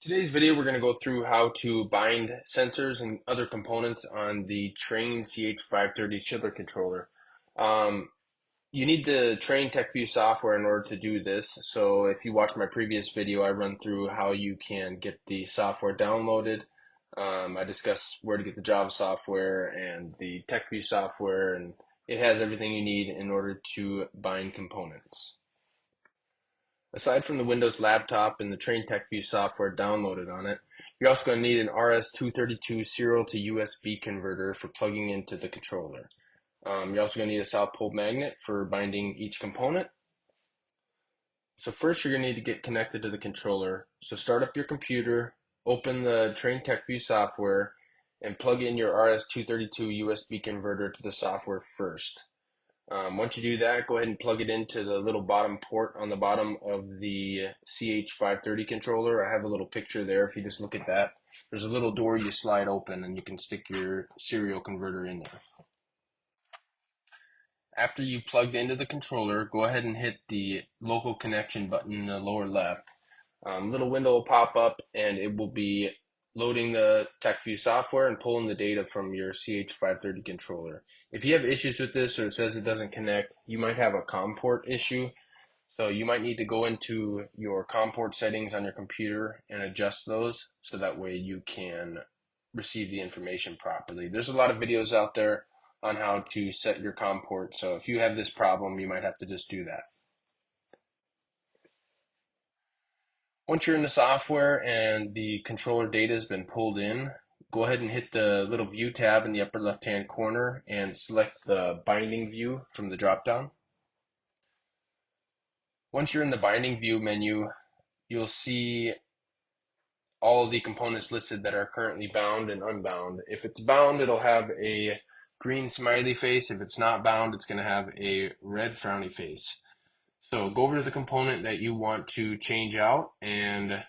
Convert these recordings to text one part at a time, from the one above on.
Today's video, we're going to go through how to bind sensors and other components on the Trane CH530 chiller controller. Um, you need the Trane Techview software in order to do this. So if you watched my previous video, I run through how you can get the software downloaded. I discuss where to get the Java software and the Techview software, and it has everything you need in order to bind components. Aside from the Windows laptop and the Trane Techview software downloaded on it, you're also going to need an RS-232 serial to USB converter for plugging into the controller. You're also going to need a South Pole magnet for binding each component. So first you're going to need to get connected to the controller. So start up your computer, open the Trane Techview software, and plug in your RS-232 USB converter to the software first. Once you do that, go ahead and plug it into the little bottom port on the bottom of the CH530 controller. I have a little picture there. If you just look at that, there's a little door you slide open and you can stick your serial converter in there. After you've plugged into the controller, go ahead and hit the local connection button in the lower left. Little window will pop up and it will be loading the Techview software and pulling the data from your CH530 controller. If you have issues with this or it says it doesn't connect, you might have a COM port issue. So you might need to go into your COM port settings on your computer and adjust those so that way you can receive the information properly. There's a lot of videos out there on how to set your COM port. So if you have this problem, you might have to just do that. Once you're in the software and the controller data has been pulled in, go ahead and hit the little view tab in the upper left-hand corner and select the binding view from the drop-down. Once you're in the binding view menu, you'll see all of the components listed that are currently bound and unbound. If it's bound, it'll have a green smiley face. If it's not bound, it's going to have a red frowny face. So go over to the component that you want to change out, and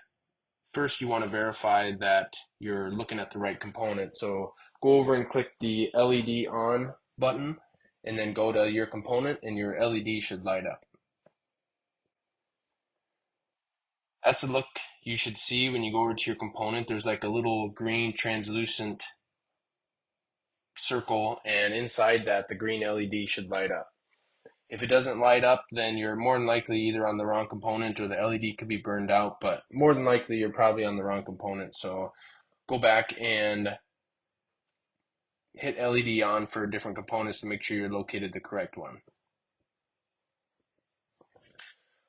first you want to verify that you're looking at the right component. So go over and click the LED on button and then go to your component and your LED should light up. That's the look you should see when you go over to your component. There's like a little green translucent circle, and inside that the green LED should light up. If it doesn't light up, then you're more than likely either on the wrong component or the LED could be burned out, but more than likely you're probably on the wrong component. So go back and hit LED on for different components to make sure you're located the correct one.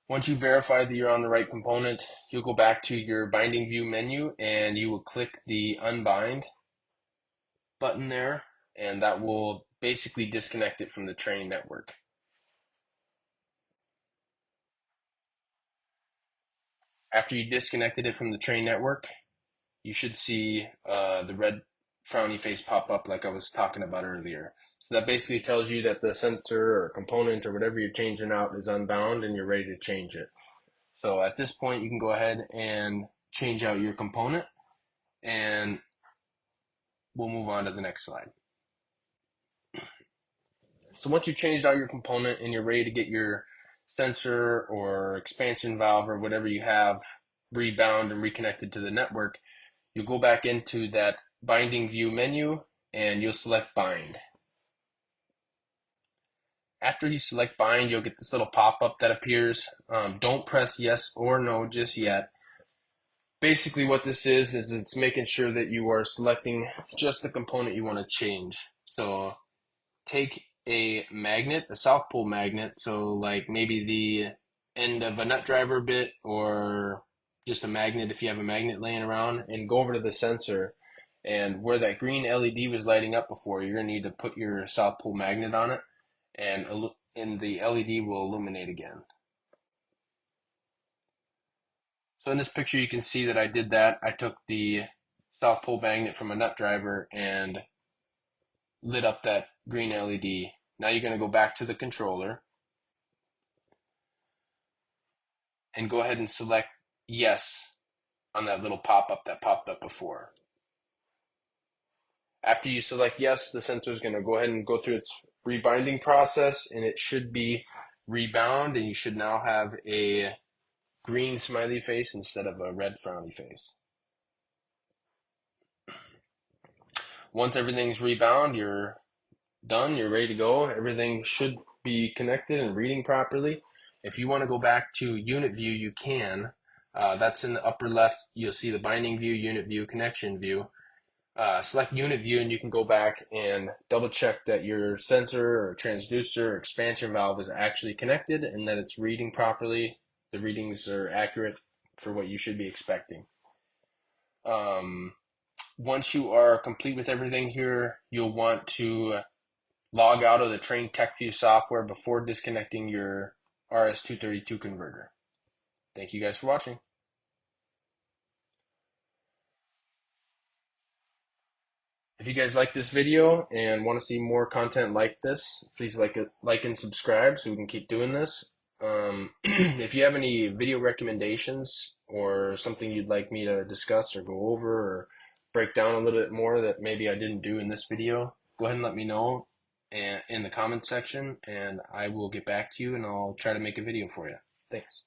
Once you verify that you're on the right component, you'll go back to your binding view menu and you will click the unbind button there, and that will basically disconnect it from the Trane network. After you disconnected it from the Trane network, you should see the red frowny face pop up like I was talking about earlier. So that basically tells you that the sensor or component or whatever you're changing out is unbound and you're ready to change it. So at this point, you can go ahead and change out your component, and we'll move on to the next slide. So once you've changed out your component and you're ready to get your sensor or expansion valve or whatever you have rebound and reconnected to the network, you'll go back into that binding view menu and you'll select bind. After you select bind, you'll get this little pop-up that appears. Don't press yes or no just yet. Basically what this is it's making sure that you are selecting just the component you want to change. So take a magnet, a South Pole magnet, so like maybe the end of a nut driver bit or just a magnet if you have a magnet laying around, and go over to the sensor, and where that green LED was lighting up before, you're going to need to put your South Pole magnet on it, and the LED will illuminate again. So in this picture you can see that I did that. I took the South Pole magnet from a nut driver and lit up that green LED. Now you're going to go back to the controller and go ahead and select yes on that little pop-up that popped up before. After you select yes, the sensor is going to go ahead and go through its rebinding process, and it should be rebound, and you should now have a green smiley face instead of a red frowny face. Once everything's rebound, you're done, you're ready to go. Everything should be connected and reading properly. If you want to go back to unit view, you can. That's in the upper left. You'll see the binding view, unit view, connection view. Select unit view and you can go back and double check that your sensor or transducer or expansion valve is actually connected and that it's reading properly. The readings are accurate for what you should be expecting. Once you are complete with everything here, you'll want to log out of the Trane Techview software before disconnecting your RS-232 converter. Thank you guys for watching. If you guys like this video and want to see more content like this, please like and subscribe so we can keep doing this. If you have any video recommendations or something you'd like me to discuss or go over or break down a little bit more that maybe I didn't do in this video, go ahead and let me know in the comments section and I will get back to you and I'll try to make a video for you. Thanks.